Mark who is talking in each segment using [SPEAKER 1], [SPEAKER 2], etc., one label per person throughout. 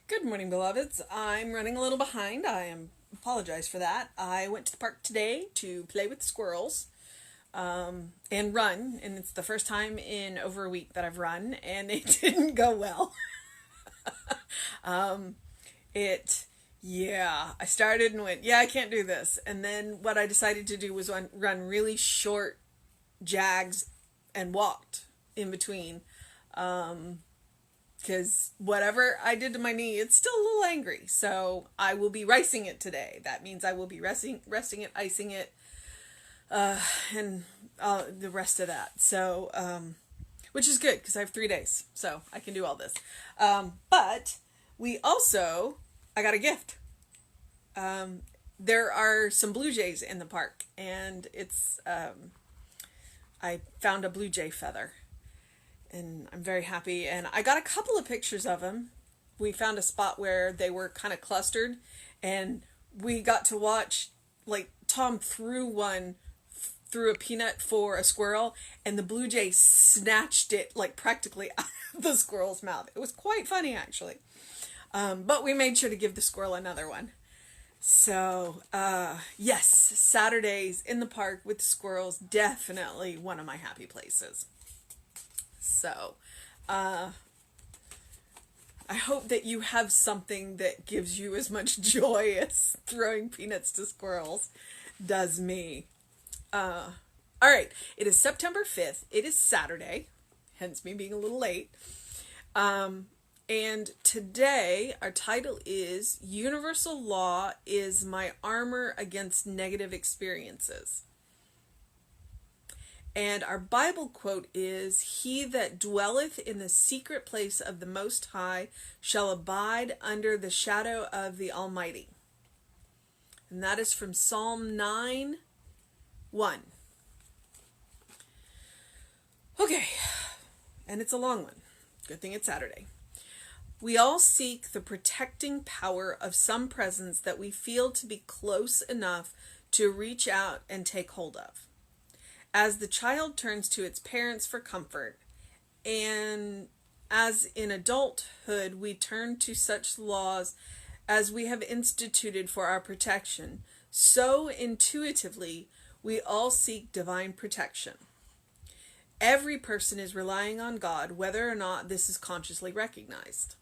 [SPEAKER 1] Good morning, beloveds. I'm running a little behind. Apologize for that. I went to the park today to play with the squirrels and run, and it's the first time in over a week that I've run, and it didn't go well. um, I started and went, yeah, I can't do this. And then what I decided to do was run really short jags and walked in between. Because whatever I did to my knee, it's still a little angry. So I will be ricing it today. That means I will be resting it, icing it, and the rest of that. So, which is good because I have 3 days, so I can do all this. But I got a gift. There are some blue jays in the park, and I found a blue jay feather. And I'm very happy. And I got a couple of pictures of them. We found a spot where they were kind of clustered, and we got to watch, like, Tom threw a peanut for a squirrel, and the blue jay snatched it, like, practically out of the squirrel's mouth. It was quite funny, actually. But we made sure to give the squirrel another one. So, yes, Saturdays in the park with the squirrels, definitely one of my happy places. So, I hope that you have something that gives you as much joy as throwing peanuts to squirrels does me. All right, it is September 5th. It is Saturday, hence me being a little late. And today our title is Universal Law is My Armor Against Negative Experiences. And our Bible quote is, "He that dwelleth in the secret place of the Most High shall abide under the shadow of the Almighty." And that is from Psalm 9:1. Okay, and it's a long one. Good thing it's Saturday. We all seek the protecting power of some presence that we feel to be close enough to reach out and take hold of. As the child turns to its parents for comfort, and as in adulthood we turn to such laws as we have instituted for our protection, so intuitively we all seek divine protection. Every person is relying on God, whether or not this is consciously recognized.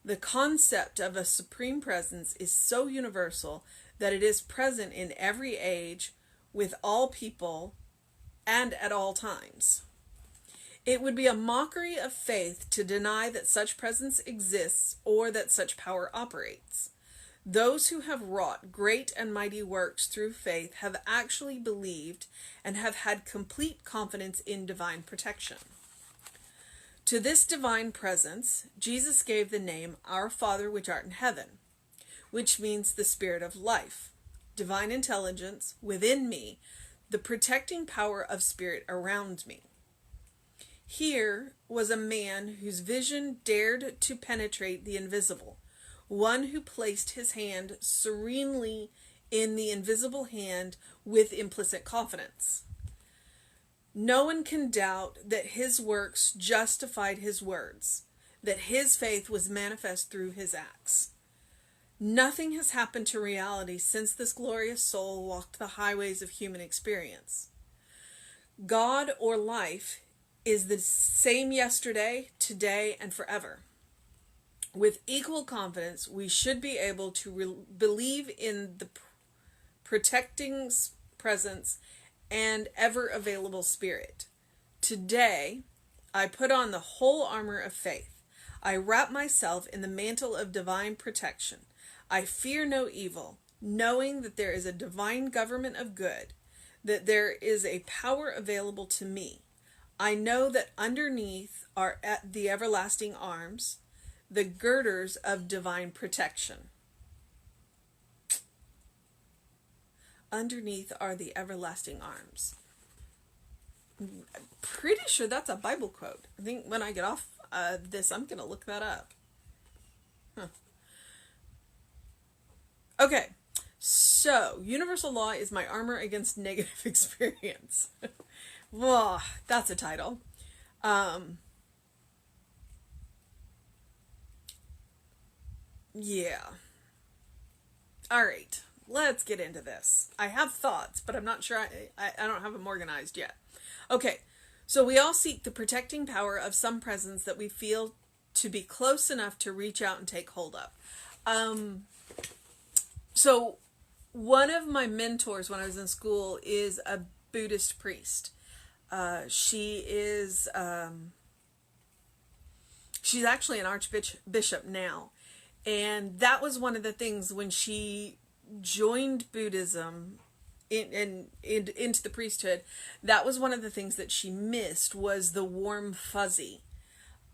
[SPEAKER 1] The concept of a supreme presence is so universal that it is present in every age, with all people, and at all times. It would be a mockery of faith to deny that such presence exists or that such power operates. Those who have wrought great and mighty works through faith have actually believed and have had complete confidence in divine protection. To this divine presence, Jesus gave the name Our Father which art in heaven, which means the Spirit of life, divine intelligence within me, the protecting power of spirit around me. Here was a man whose vision dared to penetrate the invisible, one who placed his hand serenely in the invisible hand with implicit confidence. No one can doubt that his works justified his words, that his faith was manifest through his acts. Nothing has happened to reality since this glorious soul walked the highways of human experience. God or life is the same yesterday, today, and forever. With equal confidence, we should be able to believe in the protecting presence and ever-available Spirit. Today, I put on the whole armor of faith. I wrap myself in the mantle of divine protection. I fear no evil, knowing that there is a divine government of good, that there is a power available to me. I know that underneath are at the everlasting arms, the girders of divine protection. Underneath are the everlasting arms. I'm pretty sure that's a Bible quote. I think when I get off this, I'm going to look that up. Okay, so universal law is my armor against negative experience. Whoa, that's a title. Yeah. All right. Let's get into this. I have thoughts, but I'm not sure I don't have them organized yet. Okay. So we all seek the protecting power of some presence that we feel to be close enough to reach out and take hold of. So one of my mentors when I was in school is a Buddhist priest. She is she's actually an archbishop now. And that was one of the things when she joined Buddhism into the priesthood, that was one of the things that she missed was the warm fuzzy.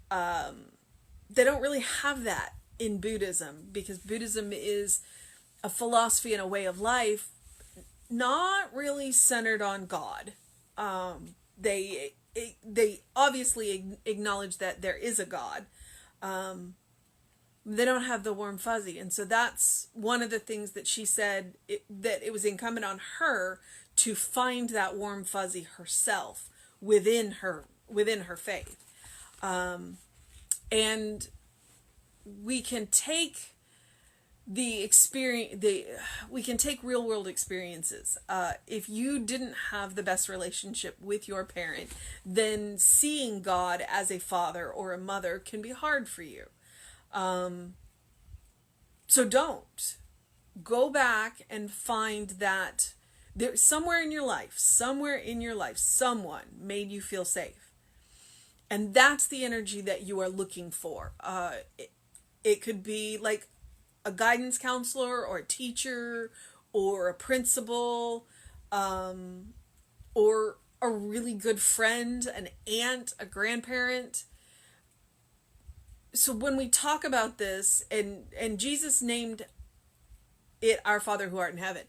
[SPEAKER 1] They don't really have that in Buddhism because Buddhism is a philosophy and a way of life not really centered on God. They obviously acknowledge that there is a God. They don't have the warm fuzzy. And so that's one of the things that she said that it was incumbent on her to find that warm fuzzy herself within her faith. And we can take we can take real world experiences. If you didn't have the best relationship with your parent, then seeing God as a father or a mother can be hard for you. So don't go back and find that there somewhere in your life, someone made you feel safe. And that's the energy that you are looking for. It could be like a guidance counselor or a teacher or a principal, or a really good friend, an aunt, a grandparent. So when we talk about this, and Jesus named it Our Father who art in heaven,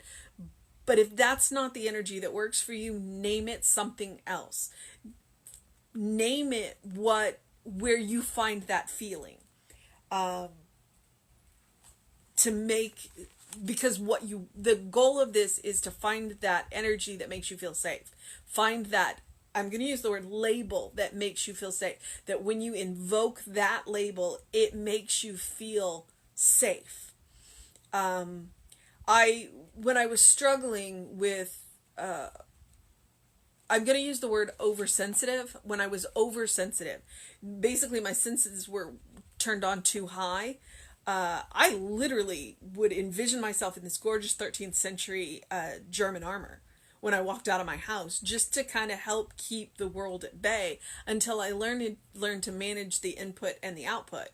[SPEAKER 1] but if that's not the energy that works for you, name it something else. Name it where you find that feeling. Because the goal of this is to find that energy that makes you feel safe. Find that, I'm going to use the word label, that makes you feel safe. That when you invoke that label, it makes you feel safe. When I was struggling with, I'm going to use the word oversensitive. When I was oversensitive, basically my senses were turned on too high. I literally would envision myself in this gorgeous 13th century German armor when I walked out of my house, just to kind of help keep the world at bay until I learned to manage the input and the output.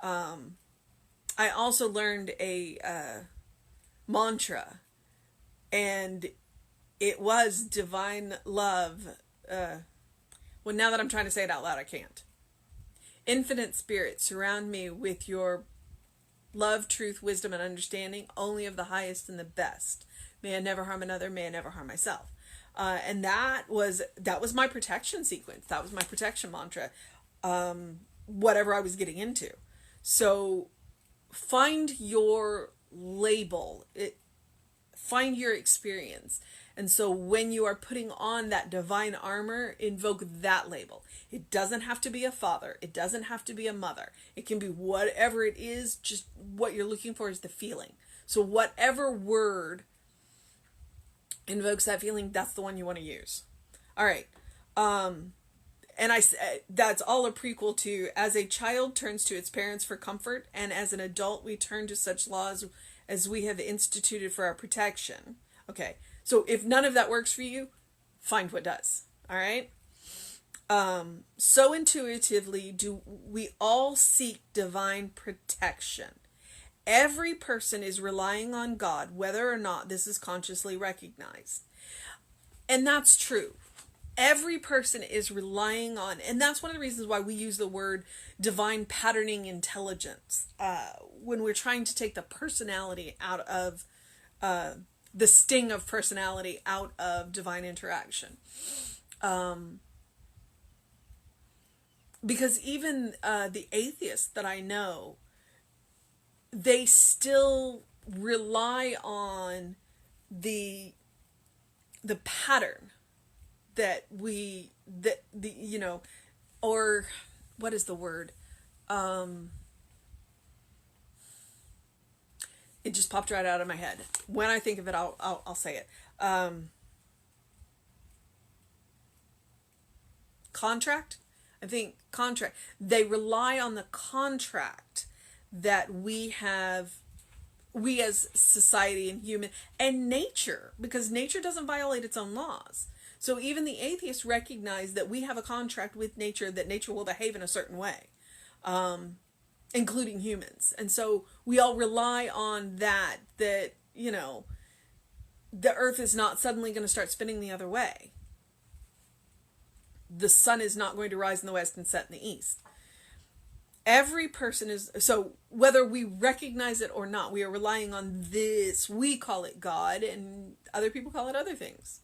[SPEAKER 1] I also learned a mantra, and it was divine love. Well, now that I'm trying to say it out loud, I can't. Infinite Spirit, surround me with your love, truth, wisdom, and understanding, only of the highest and the best. May I never harm another, may I never harm myself. And that was my protection sequence. That was my protection mantra, whatever I was getting into. So find your label, find your experience. And so when you are putting on that divine armor, invoke that label. It doesn't have to be a father. It doesn't have to be a mother. It can be whatever it is. Just what you're looking for is the feeling. So whatever word invokes that feeling, that's the one you want to use. All right. And that's all a prequel to, as a child turns to its parents for comfort, and as an adult we turn to such laws as we have instituted for our protection. Okay. So if none of that works for you, find what does. All right. So intuitively do we all seek divine protection. Every person is relying on God, whether or not this is consciously recognized. And that's true. Every person is relying on, and that's one of the reasons why we use the word divine patterning intelligence, when we're trying to take the personality out of, the sting of personality out of divine interaction. Because even the atheists that I know, they still rely on the pattern or what is the word? It just popped right out of my head. When I think of it, I'll say it. Contract? I think contract. They rely on the contract that we have, we as society and human, and nature, because nature doesn't violate its own laws. So even the atheists recognize that we have a contract with nature, that nature will behave in a certain way, including humans. And so we all rely on that, you know, the earth is not suddenly going to start spinning the other way. The sun is not going to rise in the west and set in the east. Every person is, so whether we recognize it or not, we are relying on this. We call it God, and other people call it other things.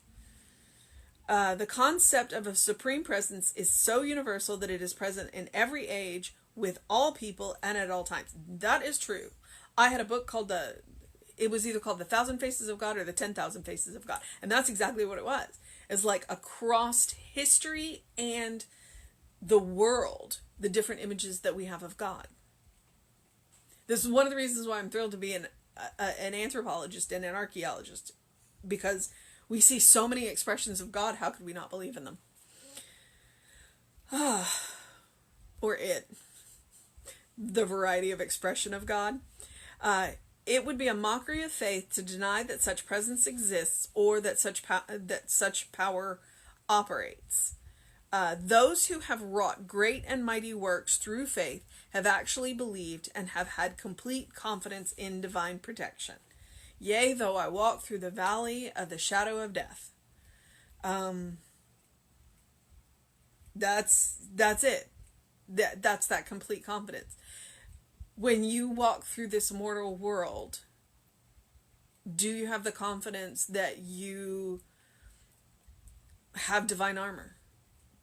[SPEAKER 1] The concept of a supreme presence is so universal that it is present in every age, with all people, and at all times. That is true. I had a book called it was either called The 1,000 Faces of God or The 10,000 Faces of God. And that's exactly what it was. It's like across history and the world, the different images that we have of God. This is one of the reasons why I'm thrilled to be an anthropologist and an archaeologist, because we see so many expressions of God. How could we not believe in them? Or it. The variety of expression of God. It would be a mockery of faith to deny that such presence exists, or that such power operates. Those who have wrought great and mighty works through faith have actually believed and have had complete confidence in divine protection. Yea, though I walk through the valley of the shadow of death. That's it. That's that complete confidence. When you walk through this mortal world, do you have the confidence that you have divine armor?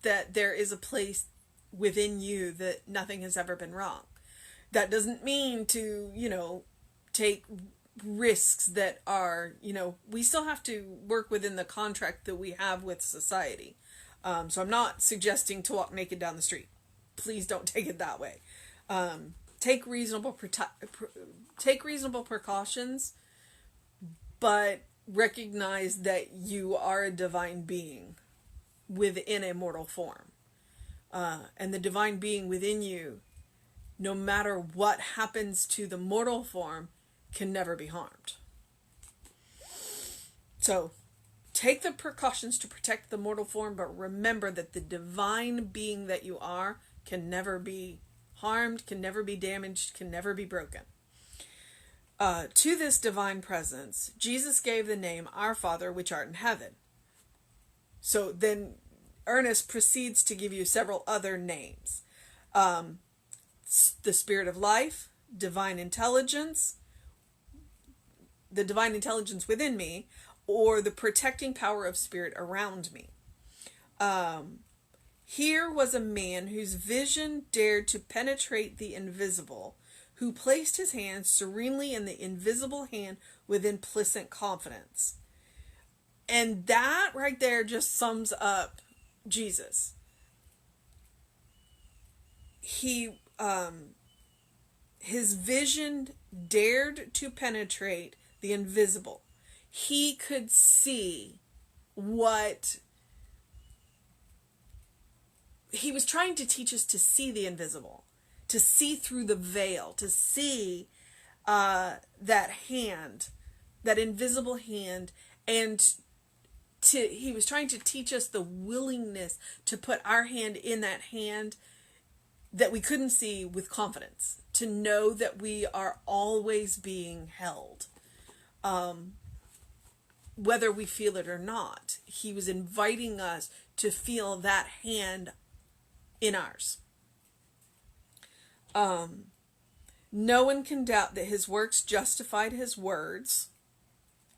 [SPEAKER 1] That there is a place within you that nothing has ever been wrong? That doesn't mean to, take risks that are, we still have to work within the contract that we have with society. So I'm not suggesting to walk naked down the street. Please don't take it that way. Take reasonable precautions, but recognize that you are a divine being within a mortal form. And the divine being within you, no matter what happens to the mortal form, can never be harmed. So, take the precautions to protect the mortal form, but remember that the divine being that you are can never be harmed, can never be damaged, can never be broken. To this divine presence, Jesus gave the name Our Father which art in heaven. So then Ernest proceeds to give you several other names. The Spirit of Life, Divine Intelligence, the Divine Intelligence within me, or the protecting power of Spirit around me. Here was a man whose vision dared to penetrate the invisible, who placed his hand serenely in the invisible hand with implicit confidence. And that right there just sums up Jesus. His vision dared to penetrate the invisible. He could see what he was trying to teach us, to see the invisible, to see through the veil, to see that hand, that invisible hand, and he was trying to teach us the willingness to put our hand in that hand that we couldn't see with confidence, to know that we are always being held. Whether we feel it or not, he was inviting us to feel that hand in ours. No one can doubt that his works justified his words.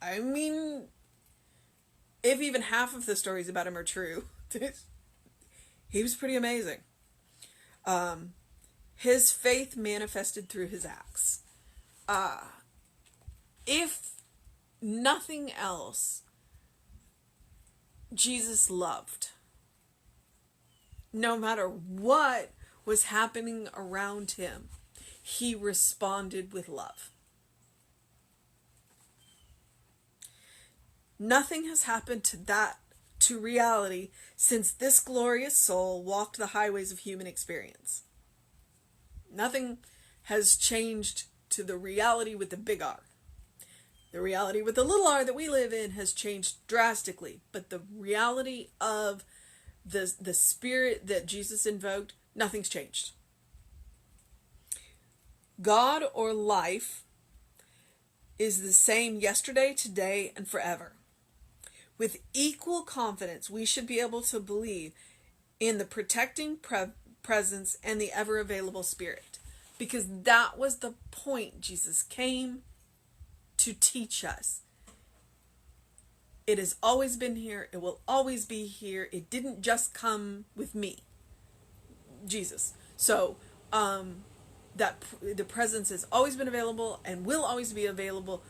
[SPEAKER 1] I mean, if even half of the stories about him are true, he was pretty amazing. His faith manifested through his acts. If nothing else, Jesus loved. No matter what was happening around him, he responded with love. Nothing has happened to reality since this glorious soul walked the highways of human experience. Nothing has changed to the reality with the big R. The reality with the little r that we live in has changed drastically, but the reality of the spirit that Jesus invoked, nothing's changed. God or life is the same yesterday, today, and forever. With equal confidence, we should be able to believe in the protecting presence and the ever-available Spirit, because that was the point Jesus came to teach us. It has always been here. It will always be here. It didn't just come with me, Jesus. So that the presence has always been available and will always be available.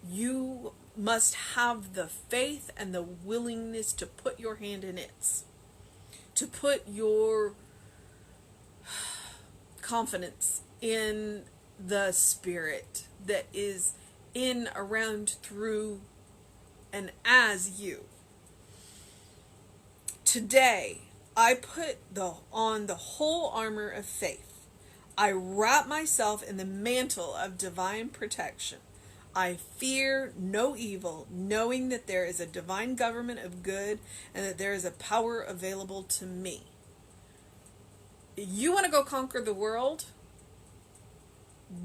[SPEAKER 1] You must have the faith and the willingness to put your hand in it, to put your confidence in the Spirit that is in, around, through, and as you. Today, I put on the whole armor of faith. I wrap myself in the mantle of divine protection. I fear no evil, knowing that there is a divine government of good and that there is a power available to me. You want to go conquer the world?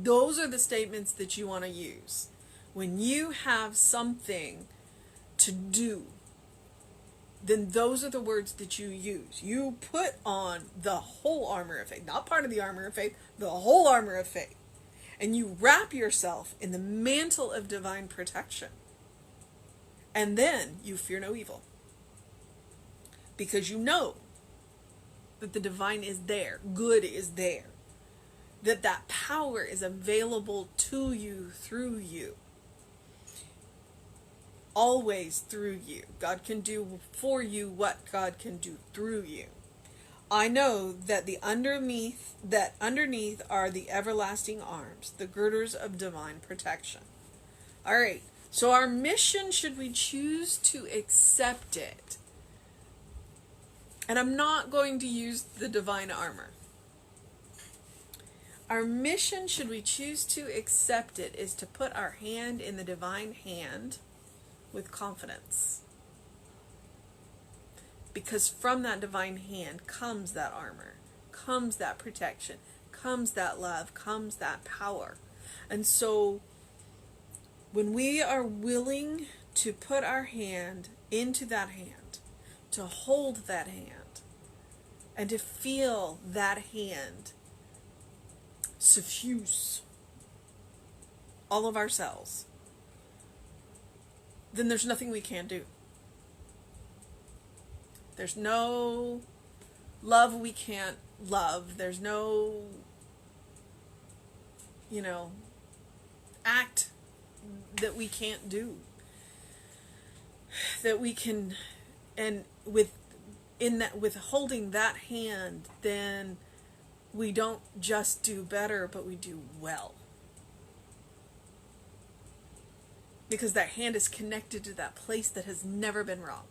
[SPEAKER 1] Those are the statements that you want to use. When you have something to do, then those are the words that you use. You put on the whole armor of faith, not part of the armor of faith, the whole armor of faith. And you wrap yourself in the mantle of divine protection. And then you fear no evil. Because you know that the divine is there, good is there. That power is available to you, through you. Always through you. God can do for you what God can do through you. I know that underneath are the everlasting arms, the girders of divine protection. All right. So our mission, should we choose to accept it, and I'm not going to use the divine armor. Our mission, should we choose to accept it, is to put our hand in the divine hand with confidence. Because from that divine hand comes that armor, comes that protection, comes that love, comes that power. And so when we are willing to put our hand into that hand, to hold that hand, and to feel that hand suffuse all of ourselves, then there's nothing we can't do. There's no love we can't love. There's no, act that we can't do. That we can, and with holding that hand, then we don't just do better, but we do well. Because that hand is connected to that place that has never been wrong.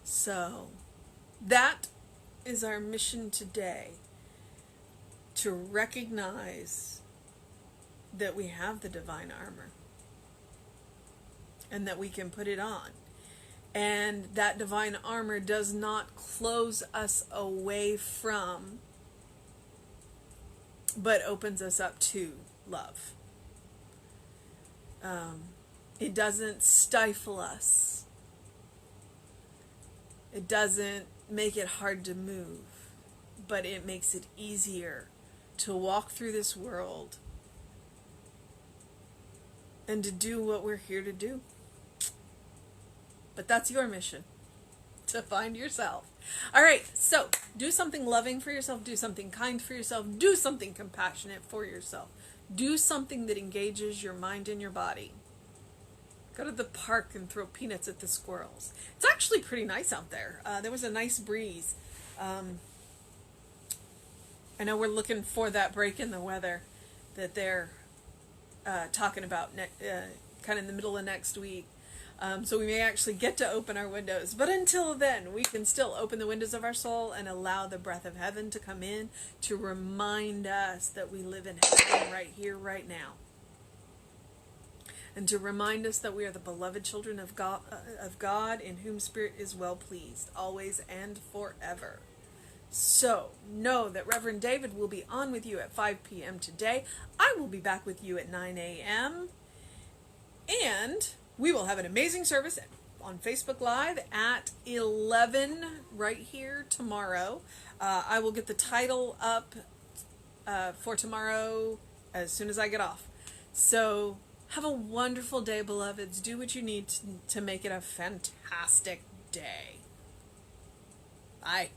[SPEAKER 1] So, that is our mission today, to recognize that we have the divine armor and that we can put it on. And that divine armor does not close us away from, but opens us up to love. It doesn't stifle us. It doesn't make it hard to move, but it makes it easier to walk through this world and to do what we're here to do. But that's your mission, to find yourself. All right, so do something loving for yourself, do something kind for yourself, do something compassionate for yourself. Do something that engages your mind and your body. Go to the park and throw peanuts at the squirrels. It's actually pretty nice out there. There was a nice breeze. I know we're looking for that break in the weather that they're talking about kind of in the middle of next week. So we may actually get to open our windows. But until then, we can still open the windows of our soul and allow the breath of heaven to come in to remind us that we live in heaven right here, right now. And to remind us that we are the beloved children of God in whom Spirit is well pleased, always and forever. So, know that Reverend David will be on with you at 5 p.m. today. I will be back with you at 9 a.m. And we will have an amazing service on Facebook Live at 11 right here tomorrow. I will get the title up for tomorrow as soon as I get off. So, have a wonderful day, beloveds. Do what you need to make it a fantastic day. Bye.